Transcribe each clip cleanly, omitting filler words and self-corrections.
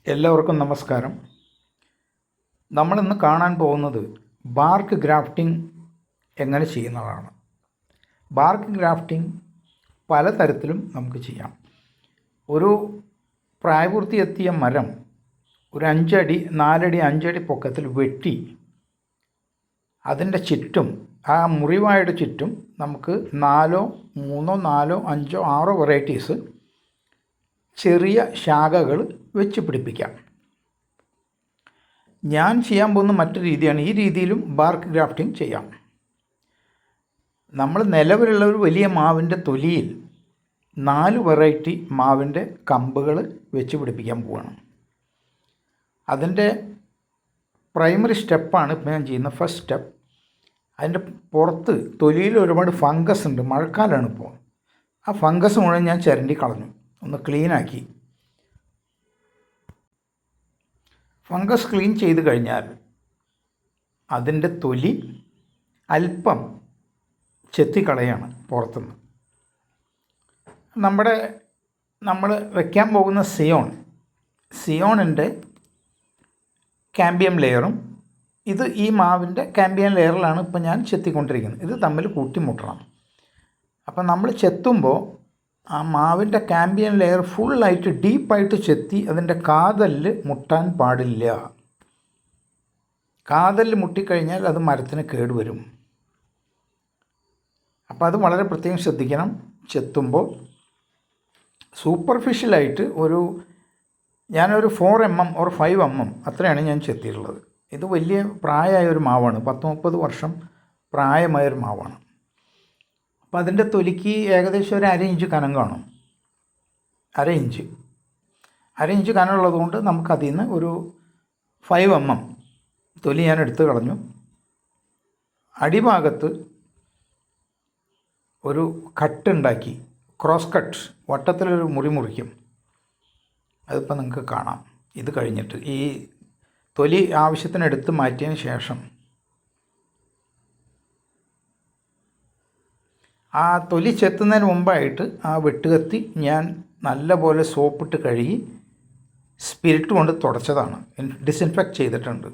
എല്ലാവർക്കും നമസ്കാരം. നമ്മളിന്ന് കാണാൻ പോകുന്നത് ബാർക്ക് ഗ്രാഫ്റ്റിംഗ് എങ്ങനെ ചെയ്യുന്നതാണ്. ബാർക്ക് ഗ്രാഫ്റ്റിംഗ് പലതരത്തിലും നമുക്ക് ചെയ്യാം. ഒരു പ്രായപൂർത്തിയെത്തിയ മരം ഒരു 5 അടി 4 അടി 5 അടി പൊക്കത്തിൽ വെട്ടി അതിൻ്റെ ചുറ്റും ആ മുറിവായുടെ ചുറ്റും നമുക്ക് 3 4 5 6 വെറൈറ്റീസ് ചെറിയ ശാഖകൾ വെച്ച് പിടിപ്പിക്കാം. ഞാൻ ചെയ്യാൻ പോകുന്ന മറ്റൊരു രീതിയാണ്. ഈ രീതിയിലും ബാർക്ക് ഗ്രാഫ്റ്റിംഗ് ചെയ്യാം. നമ്മൾ നിലവിലുള്ള ഒരു വലിയ മാവിൻ്റെ തൊലിയിൽ 4 വെറൈറ്റി മാവിൻ്റെ കമ്പുകൾ വെച്ച് പിടിപ്പിക്കാൻ പോവുകയാണ്. അതിൻ്റെ പ്രൈമറി സ്റ്റെപ്പാണ് ഇപ്പോൾ ഞാൻ ചെയ്യുന്ന ഫസ്റ്റ് സ്റ്റെപ്പ്. അതിൻ്റെ പുറത്ത് തൊലിയിൽ ഒരുപാട് ഫംഗസ് ഉണ്ട്. മഴക്കാലമാണ് ഇപ്പോൾ. ആ ഫംഗസ് മുഴുവൻ ഞാൻ ചിരണ്ടി കളഞ്ഞു, ഒന്ന് ക്ലീനാക്കി. ഫംഗസ് ക്ലീൻ ചെയ്ത് കഴിഞ്ഞാൽ അതിൻ്റെ തൊലി അല്പം ചെത്തിക്കളയാണ് പുറത്തുനിന്ന്. നമ്മൾ വയ്ക്കാൻ പോകുന്ന സിയോണിൻ്റെ കാമ്പിയം ലെയറും ഇത് ഈ മാവിൻ്റെ കാമ്പിയം ലെയറിലാണ് ഇപ്പോൾ ഞാൻ ചെത്തിക്കൊണ്ടിരിക്കുന്നത്. ഇത് തമ്മിൽ കൂട്ടിമുട്ടണം. അപ്പം നമ്മൾ ചെത്തുമ്പോൾ ആ മാവിൻ്റെ കാമ്പിയൻ ലെയർ ഫുള്ളായിട്ട് ഡീപ്പായിട്ട് ചെത്തി അതിൻ്റെ കാതല് മുട്ടാൻ പാടില്ല. കാതല് മുട്ടിക്കഴിഞ്ഞാൽ അത് മരത്തിന് കേടുവരും. അപ്പോൾ അത് വളരെ പ്രത്യേകം ശ്രദ്ധിക്കണം. ചെത്തുമ്പോൾ സൂപ്പർഫിഷ്യലായിട്ട് ഞാനൊരു 4 mm or 5 mm അത്രയാണ് ഞാൻ ചെത്തിയിട്ടുള്ളത്. ഇത് വലിയ പ്രായമായ ഒരു മാവാണ്. 10-30 വർഷം പ്രായമായൊരു മാവാണ്. അപ്പോൾ അതിൻ്റെ തൊലിക്ക് ഏകദേശം ഒരു 1/2 ഇഞ്ച് കനം കാണും. 1/2 ഇഞ്ച് കനമുള്ളത് കൊണ്ട് നമുക്കതിൽ നിന്ന് ഒരു 5 mm തൊലി ഞാൻ എടുത്ത് കളഞ്ഞു. അടിഭാഗത്ത് ഒരു കട്ടുണ്ടാക്കി, ക്രോസ് കട്ട്, വട്ടത്തിലൊരു മുറിക്കും. അതിപ്പോൾ നിങ്ങൾക്ക് കാണാം. ഇത് കഴിഞ്ഞിട്ട് ഈ തൊലി ആവശ്യത്തിന് എടുത്ത് മാറ്റിയതിന് ശേഷം ആ തൊലി ചെത്തുന്നതിന് മുമ്പായിട്ട് ആ വെട്ടുകത്തി ഞാൻ നല്ലപോലെ സോപ്പിട്ട് കഴുകി സ്പിരിറ്റ് കൊണ്ട് തുടച്ചതാണ്. ഡിസിൻഫെക്റ്റ് ചെയ്തിട്ടുണ്ട്.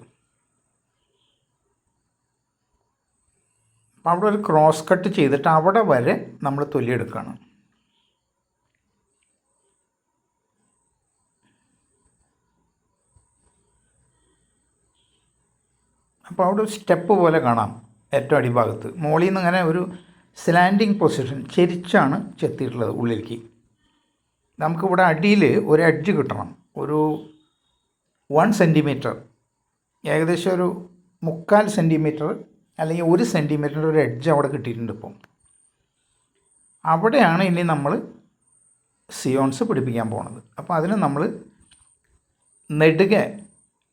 അപ്പോൾ അവിടെ ഒരു ക്രോസ് കട്ട് ചെയ്തിട്ട് അവിടെ വരെ നമ്മൾ തൊലി എടുക്കുകയാണ്. അപ്പോൾ അവിടെ ഒരു സ്റ്റെപ്പ് പോലെ കാണാം ഏറ്റവും അടിഭാഗത്ത്. മുകളിൽ നിന്ന് ഇങ്ങനെ ഒരു സ്ലാൻഡിങ് പൊസിഷൻ ചെരിച്ചാണ് ചെത്തിയിട്ടുള്ളത് ഉള്ളിലേക്ക്. നമുക്കിവിടെ അടിയിൽ ഒരു എഡ്ജ് കിട്ടണം. ഒരു 1 സെൻറ്റിമീറ്റർ, ഏകദേശം ഒരു 3/4 സെൻറ്റിമീറ്റർ അല്ലെങ്കിൽ 1 സെൻറ്റിമീറ്ററിൻ്റെ ഒരു എഡ്ജ് അവിടെ കിട്ടിയിട്ടുണ്ട്. ഇപ്പം അവിടെയാണ് ഇനി നമ്മൾ സിയോൺസ് പിടിപ്പിക്കാൻ പോകുന്നത്. അപ്പോൾ അതിന് നമ്മൾ നെടുകെ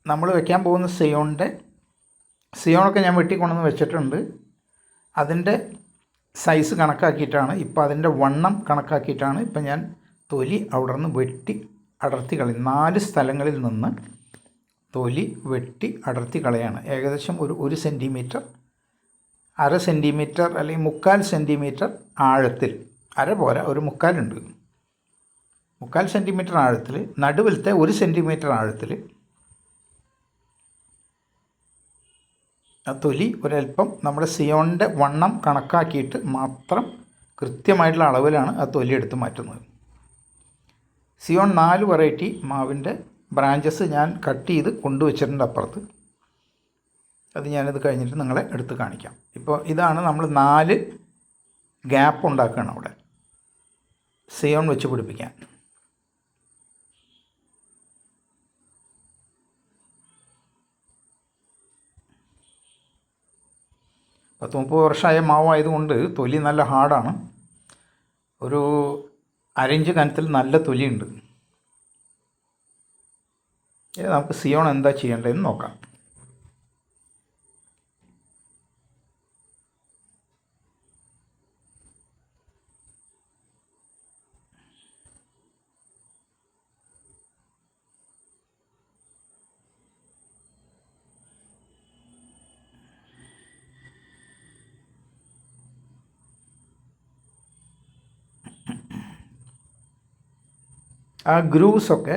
നമ്മൾ വയ്ക്കാൻ പോകുന്ന സിയോണൊക്കെ ഞാൻ വെട്ടിക്കൊണ്ടുവന്ന് വെച്ചിട്ടുണ്ട്. അതിൻ്റെ സൈസ് കണക്കാക്കിയിട്ടാണ്, ഇപ്പോൾ അതിൻ്റെ വണ്ണം കണക്കാക്കിയിട്ടാണ് ഇപ്പം ഞാൻ തൊലി അവിടെ നിന്ന് വെട്ടി അടർത്തി കളയും. 4 സ്ഥലങ്ങളിൽ നിന്ന് തൊലി വെട്ടി അടർത്തി കളയാണ്. ഏകദേശം ഒരു 1 സെൻറ്റിമീറ്റർ, 1/2 സെൻറ്റിമീറ്റർ അല്ലെങ്കിൽ 3/4 സെൻറ്റിമീറ്റർ ആഴത്തിൽ, അര പോരാ, ഒരു 3/4 സെൻറ്റിമീറ്റർ ആഴത്തിൽ, നടുവിലത്തെ 1 സെൻറ്റിമീറ്റർ ആഴത്തിൽ ആ തൊലി ഒരല്പം നമ്മുടെ സിയോണിൻ്റെ വണ്ണം കണക്കാക്കിയിട്ട് മാത്രം കൃത്യമായിട്ടുള്ള അളവിലാണ് ആ തൊലി എടുത്ത് മാറ്റുന്നത്. സിയോൺ 4 വെറൈറ്റി മാവിൻ്റെ ബ്രാഞ്ചസ് ഞാൻ കട്ട് ചെയ്ത് കൊണ്ടുവച്ചിട്ടുണ്ട് അപ്പുറത്ത്. അത് ഞാനിത് കഴിഞ്ഞിട്ട് നിങ്ങളെ എടുത്ത് കാണിക്കാം. ഇപ്പോൾ ഇതാണ് നമ്മൾ 4 ഗ്യാപ്പ് ഉണ്ടാക്കുകയാണ് അവിടെ സിയോൺ വെച്ച് പിടിപ്പിക്കാൻ. 30 വർഷമായ മാവായതുകൊണ്ട് തൊലി നല്ല ഹാർഡാണ്. ഒരു 1/2 ഇഞ്ച് കനത്തിൽ നല്ല തൊലിയുണ്ട്. നമുക്ക് സിയോൺ എന്താ ചെയ്യേണ്ടതെന്ന് നോക്കാം. ആ ഗ്രൂവ്സൊക്കെ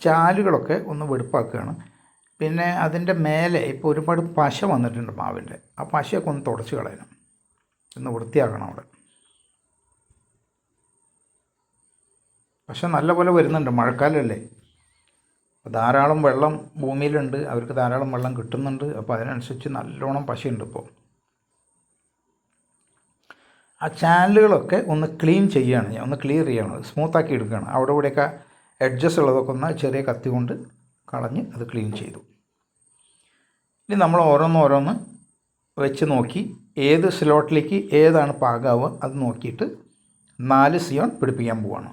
ചാലുകളൊക്കെ ഒന്ന് വെടുപ്പാക്കുകയാണ്. പിന്നെ അതിൻ്റെ മേലെ ഇപ്പോൾ ഒരുപാട് പശ വന്നിട്ടുണ്ട് മാവിൻ്റെ, ആ പശയൊക്കെ ഒന്ന് തുടച്ച് കളയണം, ഒന്ന് വൃത്തിയാക്കണം. അവിടെ പശ നല്ലപോലെ വരുന്നുണ്ട്, മഴക്കാലമല്ലേ, ധാരാളം വെള്ളം ഭൂമിയിലുണ്ട്, അവർക്ക് ധാരാളം വെള്ളം കിട്ടുന്നുണ്ട്. അപ്പോൾ അതിനനുസരിച്ച് നല്ലോണം പശയുണ്ട്. ഇപ്പോൾ ആ ചാനലുകളൊക്കെ ഒന്ന് ക്ലീൻ ചെയ്യുകയാണ് ഞാൻ, ഒന്ന് ക്ലിയർ ചെയ്യണം, സ്മൂത്താക്കി എടുക്കുകയാണ്. അവിടെ ഇവിടെയൊക്കെ എഡ്ജസ് ഉള്ളതൊക്കെ ഒന്ന് ചെറിയ കത്തി കൊണ്ട് കളഞ്ഞ് അത് ക്ലീൻ ചെയ്തു. ഇനി നമ്മൾ ഓരോന്ന് വെച്ച് നോക്കി ഏത് സ്ലോട്ടിലേക്ക് ഏതാണ് പാകാവുക അത് നോക്കിയിട്ട് 4 സിയോൺ പിടിപ്പിക്കാൻ പോവാണ്.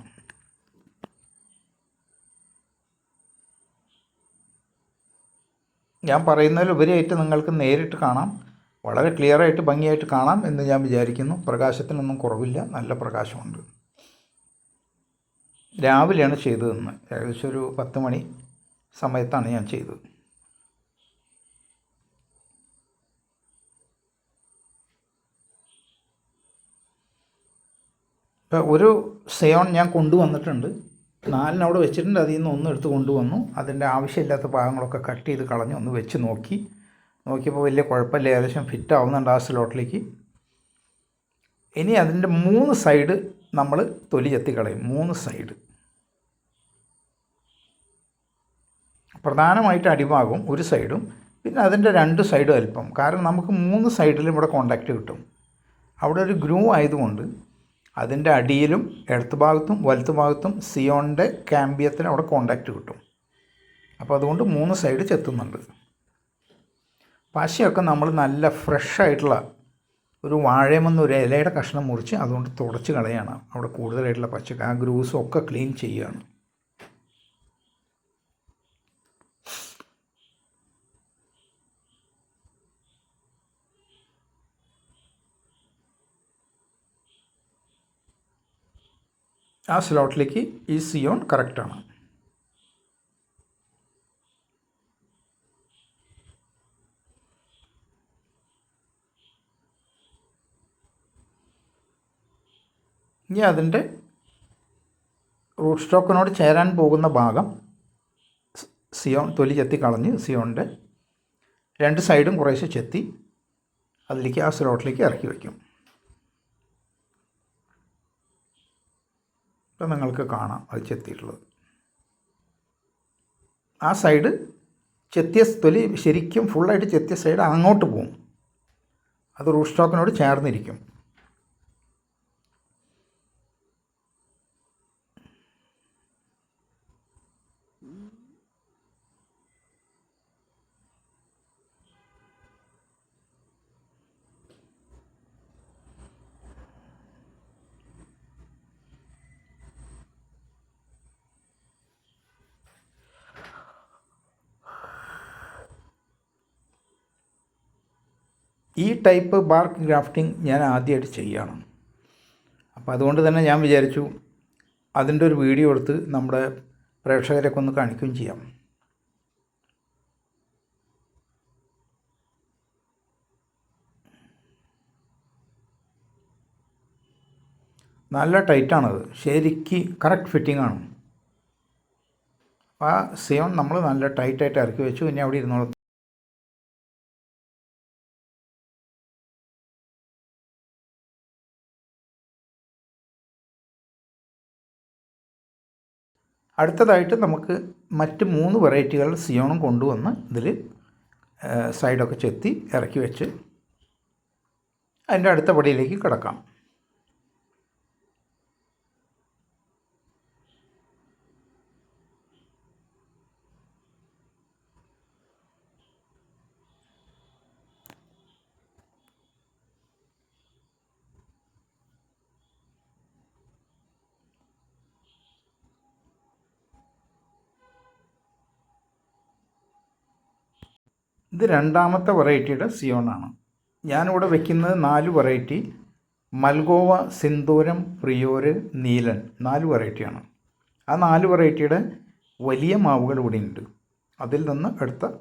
ഞാൻ പറയുന്നതിലുപരിയായിട്ട് നിങ്ങൾക്ക് നേരിട്ട് കാണാം, വളരെ ക്ലിയറായിട്ട് ഭംഗിയായിട്ട് കാണാം എന്ന് ഞാൻ വിചാരിക്കുന്നു. പ്രകാശത്തിനൊന്നും കുറവില്ല, നല്ല പ്രകാശമുണ്ട്. രാവിലെയാണ് ചെയ്തതെന്ന്, ഏകദേശം ഒരു 10 മണി സമയത്താണ് ഞാൻ ചെയ്തത്. ഇപ്പോൾ ഒരു സിയോൺ ഞാൻ കൊണ്ടുവന്നിട്ടുണ്ട്, 4 അവിടെ വെച്ചിട്ടുണ്ട്. അതിൽ നിന്ന് 1 എടുത്ത് കൊണ്ടുവന്നു. അതിൻ്റെ ആവശ്യമില്ലാത്ത ഭാഗങ്ങളൊക്കെ കട്ട് ചെയ്ത് കളഞ്ഞ് ഒന്ന് വെച്ച് നോക്കിയപ്പോൾ വലിയ കുഴപ്പമില്ല, ഏകദേശം ഫിറ്റ് ആവുന്നുണ്ട് ആ സ്ലോട്ടിലേക്ക്. ഇനി അതിൻ്റെ 3 സൈഡ് നമ്മൾ തൊലി ചെത്തി കളയും. 3 സൈഡ്, പ്രധാനമായിട്ട് അടിഭാഗവും ഒരു സൈഡും, പിന്നെ അതിൻ്റെ 2 സൈഡും അല്പം. കാരണം നമുക്ക് 3 സൈഡിലും ഇവിടെ കോണ്ടാക്റ്റ് കിട്ടും. അവിടെ ഒരു ഗ്രൂ ആയതുകൊണ്ട് അതിൻ്റെ അടിയിലും ഇടത്ത് ഭാഗത്തും വലത്ത് ഭാഗത്തും സിയോണിൻ്റെ ക്യാമ്പിയത്തിന് അവിടെ കോണ്ടാക്റ്റ് കിട്ടും. അപ്പോൾ അതുകൊണ്ട് 3 സൈഡ് ചെത്തുന്നുണ്ട്. പശയൊക്കെ നമ്മൾ നല്ല ഫ്രഷായിട്ടുള്ള ഒരു വാഴമെന്ന ഒരു ഇലയുടെ കഷ്ണം മുറിച്ച് അതുകൊണ്ട് തുടച്ച് കളയാണ്. അവിടെ കൂടുതലായിട്ടുള്ള പശയൊക്കെ, ആ ഗ്രൂസും ഒക്കെ ക്ലീൻ ചെയ്യുകയാണ്. ആ സ്ലോട്ടിലേക്ക് ഈ സിയോൺ കറക്റ്റാണ്. ഇനി അതിൻ്റെ റൂട്ട് സ്റ്റോക്കിനോട് ചേരാൻ പോകുന്ന ഭാഗം സിയോൺ തൊലി ചെത്തി കളഞ്ഞ് സിയോണിൻ്റെ 2 സൈഡും കുറേശ്ശെ ചെത്തി അതിലേക്ക് ആ സ്ലോട്ടിലേക്ക് ഇറക്കി വയ്ക്കും. ഇപ്പം നിങ്ങൾക്ക് കാണാം അത് ചെത്തിയിട്ടുള്ളത്. ആ സൈഡ് ചെത്തിയ തൊലി ശരിക്കും ഫുള്ളായിട്ട് ചെത്തിയ സൈഡ് അങ്ങോട്ട് പോകും, അത് റൂട്ട് സ്റ്റോക്കിനോട് ചേർന്നിരിക്കും. ഈ ടൈപ്പ് ബാർക്ക് ഗ്രാഫ്റ്റിംഗ് ഞാൻ ആദ്യമായിട്ട് ചെയ്യുകയാണ്. അപ്പോൾ അതുകൊണ്ട് തന്നെ ഞാൻ വിചാരിച്ചു അതിൻ്റെ ഒരു വീഡിയോ എടുത്ത് നമ്മുടെ പ്രേക്ഷകരൊക്കെ ഒന്ന് കാണിക്കുകയും ചെയ്യാം. നല്ല ടൈറ്റാണത്, ശരിക്ക് കറക്റ്റ് ഫിറ്റിംഗ് ആണ്. ആ സിയോൺ നമ്മൾ നല്ല ടൈറ്റായിട്ട് ഇറക്കി വെച്ചു. ഇനി അവിടെ ഇരുന്നോളൂ. അടുത്തതായിട്ട് നമുക്ക് മറ്റ് 3 വെറൈറ്റികൾ സിയോണും കൊണ്ടുവന്ന് ഇതിൽ സൈഡൊക്കെ ചെത്തി ഇറക്കി വെച്ച് അതിൻ്റെ അടുത്ത പടിയിലേക്ക് കിടക്കാം. ഇത് രണ്ടാമത്തെ വെറൈറ്റിയുടെ സിയോണാണ്. ഞാനിവിടെ വയ്ക്കുന്നത് 4 വെറൈറ്റി: മൽഗോവ, സിന്ദൂരം, പ്രിയോര്, നീലൻ, 4 വെറൈറ്റിയാണ്. ആ 4 വെറൈറ്റിയുടെ വലിയ മാവുകൾ ഇവിടെ ഉണ്ട്. അതിൽ നിന്ന് എടുത്ത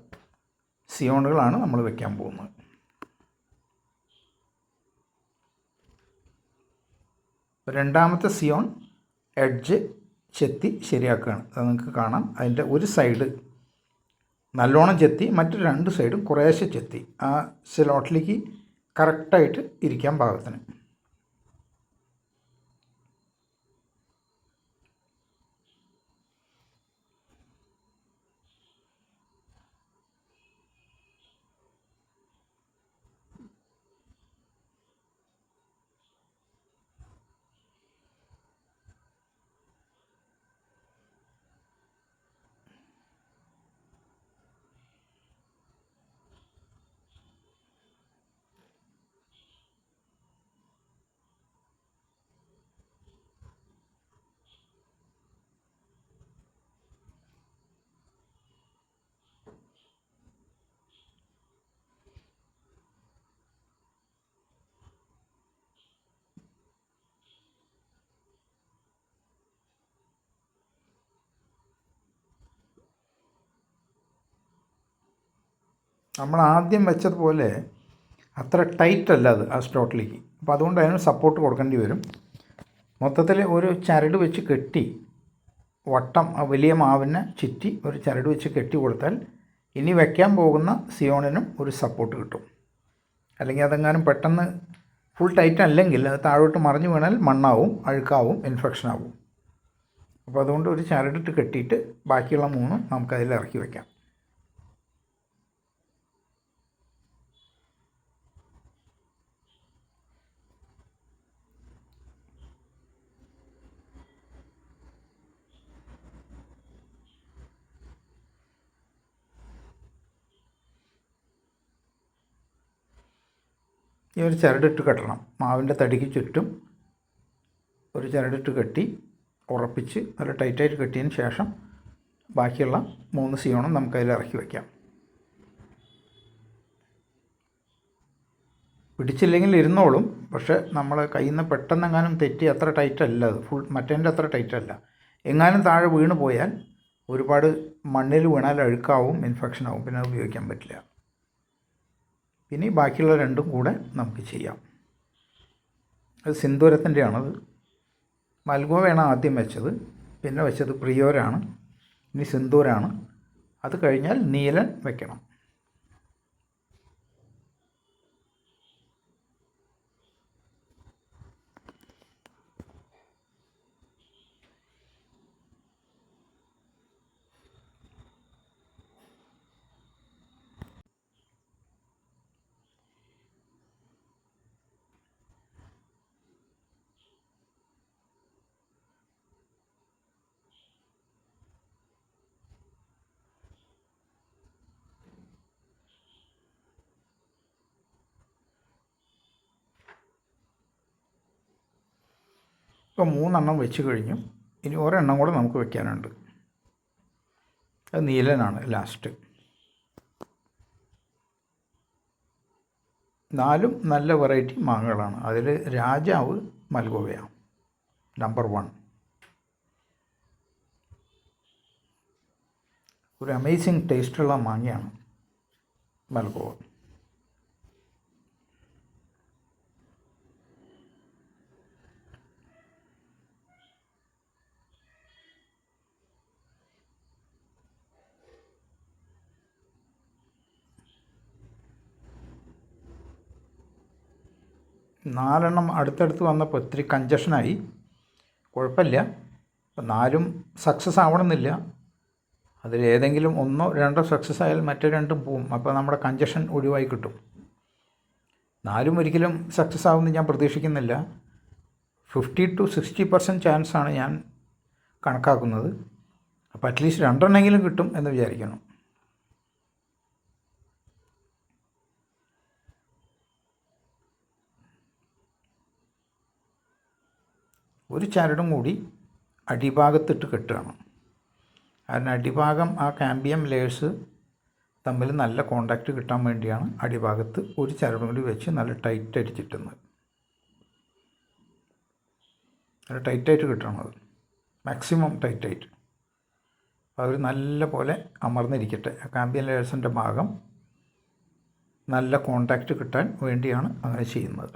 സിയോണുകളാണ് നമ്മൾ വയ്ക്കാൻ പോകുന്നത്. രണ്ടാമത്തെ സിയോൺ എഡ്ജ് ചെത്തി ശരിയാക്കുകയാണ്. അത് നിങ്ങൾക്ക് കാണാം. അതിൻ്റെ ഒരു സൈഡ് നല്ലോണം ചെത്തി, മറ്റു 2 സൈഡും കുറേശ്ശെ ചെത്തി ആ സ്ലോട്ടിലേക്ക് കറക്റ്റായിട്ട് ഇരിക്കാൻ പാകത്തിന്. നമ്മൾ ആദ്യം വെച്ചതുപോലെ അത്ര ടൈറ്റ് അല്ല അത് ആ സ്ലോട്ടിലേക്ക്. അപ്പോൾ അതുകൊണ്ട് അതിന് സപ്പോർട്ട് കൊടുക്കേണ്ടി വരും. മൊത്തത്തിൽ ഒരു ചരട് വെച്ച് കെട്ടി വട്ടം വലിയ മാവിനെ ചുറ്റി ഒരു ചരട് വെച്ച് കെട്ടി കൊടുത്താൽ ഇനി വയ്ക്കാൻ പോകുന്ന സിയോണിനും ഒരു സപ്പോർട്ട് കിട്ടും. അല്ലെങ്കിൽ അതെങ്ങാനും പെട്ടെന്ന് ഫുൾ ടൈറ്റ് അല്ലെങ്കിൽ അത് താഴോട്ട് മറിഞ്ഞു വീണാൽ മണ്ണാവും, അഴുക്കാവും, ഇൻഫെക്ഷനാവും. അപ്പോൾ അതുകൊണ്ട് ഒരു ചരടിട്ട് കെട്ടിയിട്ട് ബാക്കിയുള്ള 3 നമുക്കതിൽ ഇറക്കി വയ്ക്കാം. ഈ ഒരു ചരടിട്ട് കെട്ടണം. മാവിൻ്റെ തടിക്ക് ചുറ്റും ഒരു ചരടിട്ട് കെട്ടി ഉറപ്പിച്ച് നല്ല ടൈറ്റായിട്ട് കെട്ടിയതിന് ശേഷം ബാക്കിയുള്ള 3 സിയോണും നമുക്കതിൽ ഇറക്കി വയ്ക്കാം. പിടിച്ചില്ലെങ്കിൽ ഇരുന്നോളും. പക്ഷേ നമ്മൾ കയ്യിൽ നിന്ന് പെട്ടെന്നെങ്ങാനും തെറ്റി അത്ര ടൈറ്റല്ല അത്, ഫുൾ മറ്റേൻ്റെ അത്ര ടൈറ്റല്ല. എങ്ങാനും താഴെ വീണ് പോയാൽ ഒരുപാട് മണ്ണിൽ വീണാൽ അഴുക്കാവും, ഇൻഫെക്ഷനാവും, പിന്നെ അത് ഉപയോഗിക്കാൻ പറ്റില്ല. ഇനി ബാക്കിയുള്ള 2ഉം കൂടെ നമുക്ക് ചെയ്യാം. അത് സിന്ദൂരത്തിൻ്റെയാണത്. മൽഗോവയാണ് ആദ്യം വെച്ചത്, പിന്നെ വെച്ചത് പ്രിയോരാണ്, ഇനി സിന്ദൂരാണ്. അത് കഴിഞ്ഞാൽ നീലൻ വെക്കണം. ഇപ്പോൾ 3 എണ്ണം വെച്ച് കഴിഞ്ഞു. ഇനി ഒരെണ്ണം കൂടെ നമുക്ക് വെക്കാനുണ്ട്. അത് നീലനാണ് ലാസ്റ്റ്. 4ഉം നല്ല വെറൈറ്റി മാങ്ങകളാണ്. അതിൽ രാജാവ് മൽഗോവയാണ്, നമ്പർ 1. ഒരു അമേസിങ് ടേസ്റ്റുള്ള മാങ്ങയാണ് മൽഗോവ. നാലെണ്ണം അടുത്തടുത്ത് വന്നപ്പോൾ ഇത്തിരി കഞ്ചഷനായി. കുഴപ്പമില്ല. അപ്പോൾ 4ഉം സക്സസ് ആവണമെന്നില്ല. അതിലേതെങ്കിലും 1ഓ 2ഓ സക്സസ് ആയാൽ മറ്റേ 2ഉം പോവും. അപ്പോൾ നമ്മുടെ കഞ്ചഷൻ ഒഴിവായി കിട്ടും. 4ഉം ഒരിക്കലും സക്സസ് ആവുമെന്ന് ഞാൻ പ്രതീക്ഷിക്കുന്നില്ല. 50 to 60% ചാൻസാണ് ഞാൻ കണക്കാക്കുന്നത്. അപ്പോൾ അറ്റ്ലീസ്റ്റ് 2 എണ്ണമെങ്കിലും കിട്ടും എന്ന് വിചാരിക്കണം. ഒരു ചരടും കൂടി അടിഭാഗത്തിട്ട് കെട്ടുകയാണ്. കാരണം അടിഭാഗം ആ കാമ്പിയം ലേയേഴ്സ് തമ്മിൽ നല്ല കോണ്ടാക്റ്റ് കിട്ടാൻ വേണ്ടിയാണ് അടിഭാഗത്ത് ഒരു ചരടും കൂടി വെച്ച് നല്ല ടൈറ്റ് അടിച്ചിട്ടുന്നത്. നല്ല ടൈറ്റായിട്ട് കിട്ടണം, അത് മാക്സിമം ടൈറ്റായിട്ട്. അവർ നല്ല പോലെ അമർന്നിരിക്കട്ടെ. കാമ്പിയം ലേയേഴ്സിൻ്റെ ഭാഗം നല്ല കോണ്ടാക്റ്റ് കിട്ടാൻ വേണ്ടിയാണ് അങ്ങനെ ചെയ്യുന്നത്.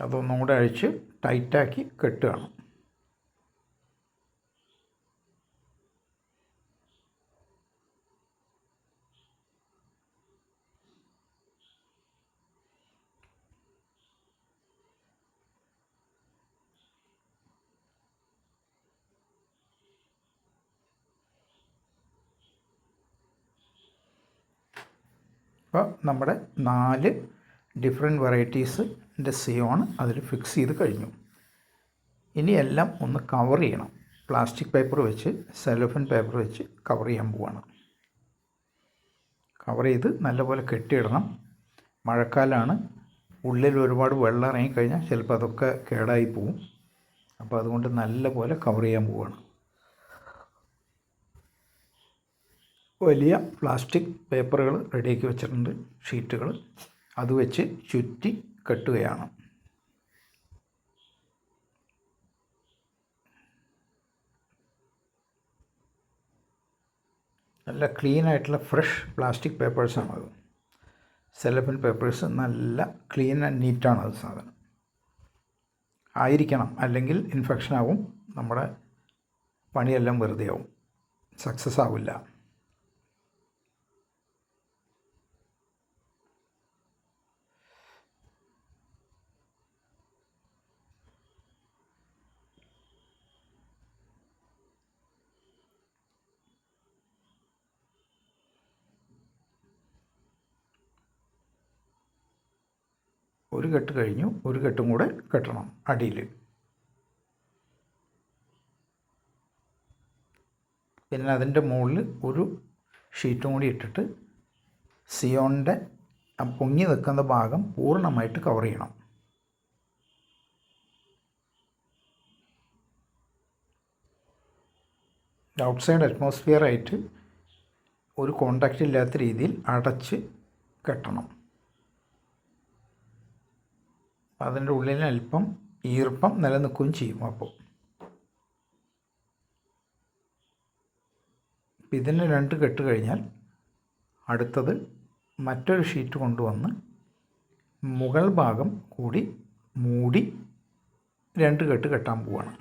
അതൊന്നും കൂടെ അഴിച്ച് ടൈറ്റാക്കി കെട്ടുകയാണ്. അപ്പോൾ നമ്മുടെ 4 ഡിഫറെൻറ്റ് വെറൈറ്റീസിൻ്റെ സിയോൺ അതിൽ ഫിക്സ് ചെയ്ത് കഴിഞ്ഞു. ഇനി എല്ലാം ഒന്ന് കവർ ചെയ്യണം. പ്ലാസ്റ്റിക് പേപ്പർ വെച്ച്, സെലോഫൻ പേപ്പർ വെച്ച് കവർ ചെയ്യാൻ പോവാണ്. കവർ ചെയ്ത് നല്ലപോലെ കെട്ടിയിടണം. മഴക്കാലമാണ്, ഉള്ളിൽ ഒരുപാട് വെള്ളം ഇറങ്ങിക്കഴിഞ്ഞാൽ ചിലപ്പോൾ അതൊക്കെ കേടായി പോവും. അപ്പോൾ അതുകൊണ്ട് നല്ലപോലെ കവർ ചെയ്യാൻ പോവുകയാണ്. വലിയ പ്ലാസ്റ്റിക് പേപ്പറുകൾ റെഡിയാക്കി വെച്ചിട്ടുണ്ട്, ഷീറ്റുകൾ. അത് വെച്ച് ചുറ്റി കെട്ടുകയാണ്. നല്ല ക്ലീൻ ആയിട്ടുള്ള ഫ്രഷ് പ്ലാസ്റ്റിക് പേപ്പേഴ്സാണ് അത്. സെലഫൻ പേപ്പേഴ്സ് നല്ല ക്ലീൻ ആൻഡ് നീറ്റാണ് അത് സാധനം. ആയിരിക്കണം, അല്ലെങ്കിൽ ഇൻഫെക്ഷൻ ആവും, നമ്മുടെ പണിയെല്ലാം വെറുതെ ആവും, സക്സസ് ആവില്ല. ഒരു കെട്ട് കഴിഞ്ഞു, ഒരു കെട്ടും കൂടെ കെട്ടണം അടിയിൽ. പിന്നെ അതിൻ്റെ മുകളിൽ ഒരു ഷീറ്റും കൂടി ഇട്ടിട്ട് സിയോണിൻ്റെ പൊങ്ങി നിൽക്കുന്ന ഭാഗം പൂർണ്ണമായിട്ട് കവർ ചെയ്യണം. ഔട്ട്സൈഡ് അറ്റ്മോസ്ഫിയറായിട്ട് ഒരു കോണ്ടാക്റ്റ് ഇല്ലാത്ത രീതിയിൽ അടച്ച് കെട്ടണം. അതിൻ്റെ ഉള്ളിൽ അല്പം ഈർപ്പം നിലനിൽക്കുകയും ചെയ്യും. അപ്പോൾ ഇതിന് 2 കെട്ട് കഴിഞ്ഞാൽ അടുത്തത് മറ്റൊരു ഷീറ്റ് കൊണ്ടുവന്ന് മുകൾ ഭാഗം കൂടി മൂടി 2 കെട്ട് കെട്ടാൻ പോവുകയാണ്.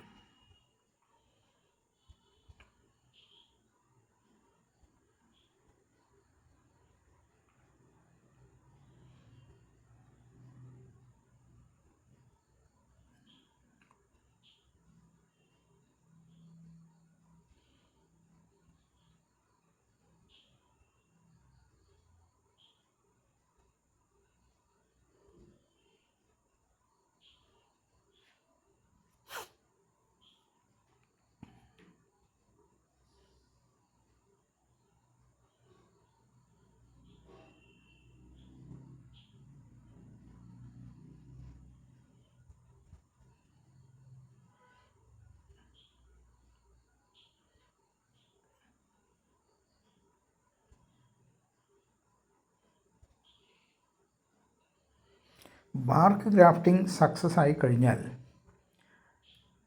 ബാർക്ക് ഗ്രാഫ്റ്റിംഗ് സക്സസ് ആയി കഴിഞ്ഞാൽ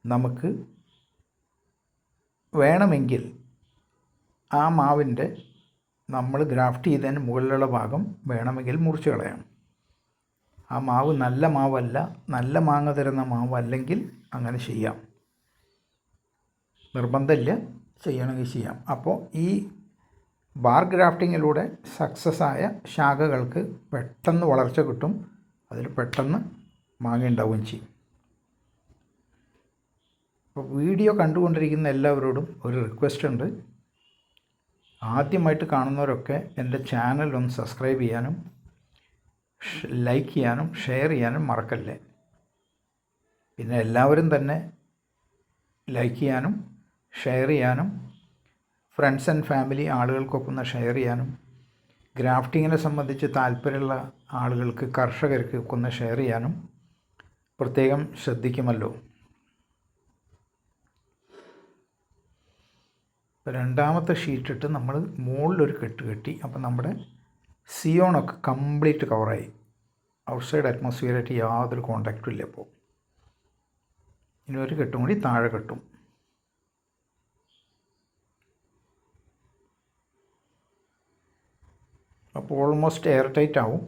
നമുക്ക് വേണമെങ്കിൽ ആ മാവിൻ്റെ നമ്മൾ ഗ്രാഫ്റ്റ് ചെയ്തതിന് മുകളിലുള്ള ഭാഗം വേണമെങ്കിൽ മുറിച്ച് കളയാം. ആ മാവ് നല്ല മാവല്ല, നല്ല മാങ്ങ തരുന്ന മാവല്ലെങ്കിൽ അങ്ങനെ ചെയ്യാം, നിർബന്ധമില്ല, ചെയ്യണമെങ്കിൽ ചെയ്യാം. അപ്പോൾ ഈ ബാർ ഗ്രാഫ്റ്റിങ്ങിലൂടെ സക്സസ് ആയ ശാഖകൾക്ക് പെട്ടെന്ന് വളർച്ച കിട്ടും, അതിൽ പെട്ടെന്ന് മാങ്ങ ഉണ്ടാവുകയും ചെയ്യും. അപ്പോൾ വീഡിയോ കണ്ടുകൊണ്ടിരിക്കുന്ന എല്ലാവരോടും ഒരു റിക്വസ്റ്റ് ഉണ്ട്. ആദ്യമായിട്ട് കാണുന്നവരൊക്കെ എൻ്റെ ചാനൽ ഒന്ന് സബ്സ്ക്രൈബ് ചെയ്യാനും ലൈക്ക് ചെയ്യാനും ഷെയർ ചെയ്യാനും മറക്കല്ലേ. പിന്നെ എല്ലാവരും തന്നെ ലൈക്ക് ചെയ്യാനും ഷെയർ ചെയ്യാനും ഫ്രണ്ട്സ് ആൻഡ് ഫാമിലി ആളുകൾക്കൊപ്പം ഷെയർ ചെയ്യാനും ഗ്രാഫ്റ്റിങ്ങിനെ സംബന്ധിച്ച് താല്പര്യമുള്ള ആളുകൾക്ക്, കർഷകർക്ക് ഒന്ന് ഷെയർ ചെയ്യാനും പ്രത്യേകം ശ്രദ്ധിക്കുമല്ലോ. രണ്ടാമത്തെ ഷീറ്റിട്ട് നമ്മൾ മുകളിലൊരു കെട്ട് കെട്ടി. അപ്പോൾ നമ്മുടെ സിയോണൊക്കെ കംപ്ലീറ്റ് കവറായി. ഔട്ട്സൈഡ് അറ്റ്മോസ്ഫിയറായിട്ട് യാതൊരു കോണ്ടാക്റ്റും ഇല്ല. അപ്പോൾ ഇനി ഒരു കെട്ടും കൂടി താഴെ കെട്ടും. അപ്പോൾ ഓൾമോസ്റ്റ് എയർ ടൈറ്റ് ആവും.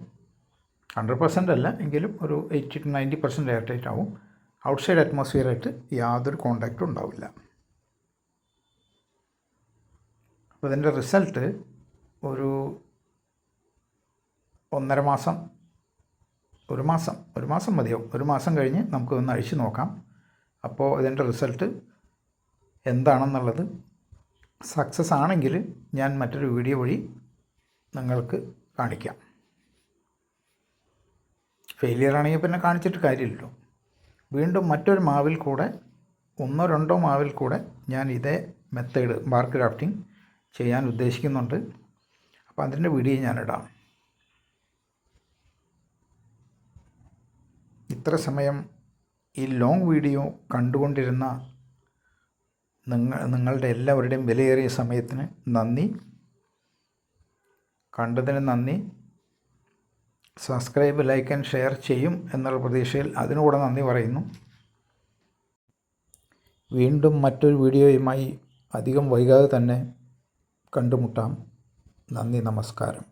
100% അല്ല എങ്കിലും ഒരു 80 to 90% എയർ ടൈറ്റ് ആവും. ഔട്ട്സൈഡ് അറ്റ്മോസ്ഫിയറായിട്ട് യാതൊരു കോണ്ടാക്റ്റും ഉണ്ടാവില്ല. അപ്പോൾ ഇതിൻ്റെ റിസൾട്ട് ഒരു 1.5 മാസം, ഒരു മാസം മതിയാവും. ഒരു മാസം കഴിഞ്ഞ് നമുക്ക് ഒന്ന് അഴിച്ച് നോക്കാം. അപ്പോൾ ഇതിൻ്റെ റിസൾട്ട് എന്താണെന്നുള്ളത് സക്സസ് ആണെങ്കിൽ ഞാൻ മറ്റൊരു വീഡിയോ വഴി നിങ്ങൾക്ക് കാണിക്കാം. ഫെയിലിയർ ആണെങ്കിൽ പിന്നെ കാണിച്ചിട്ട് കാര്യമില്ലല്ലോ. വീണ്ടും മറ്റൊരു മാവിൽ കൂടെ 1-2 മാവിൽ കൂടെ ഞാൻ ഇതേ മെത്തേഡ് ബാർ ഗ്രാഫ്റ്റിംഗ് ചെയ്യാൻ ഉദ്ദേശിക്കുന്നുണ്ട്. അപ്പോൾ അതിൻ്റെ വീഡിയോ ഞാനിടാം. ഇത്ര സമയം ഈ ലോങ് വീഡിയോ കണ്ടുകൊണ്ടിരുന്ന നിങ്ങളുടെ എല്ലാവരുടെയും വിലയേറിയ സമയത്തിന് നന്ദി. കണ്ടതിന് നന്ദി. സബ്സ്ക്രൈബ്, ലൈക്ക് ആൻഡ് ഷെയർ ചെയ്യും എന്നുള്ള പ്രതീക്ഷയിൽ അതിനുകൂടെ നന്ദി പറയുന്നു. വീണ്ടും മറ്റൊരു വീഡിയോയുമായി അധികം വൈകാതെ തന്നെ കണ്ടുമുട്ടാം. നന്ദി, നമസ്കാരം.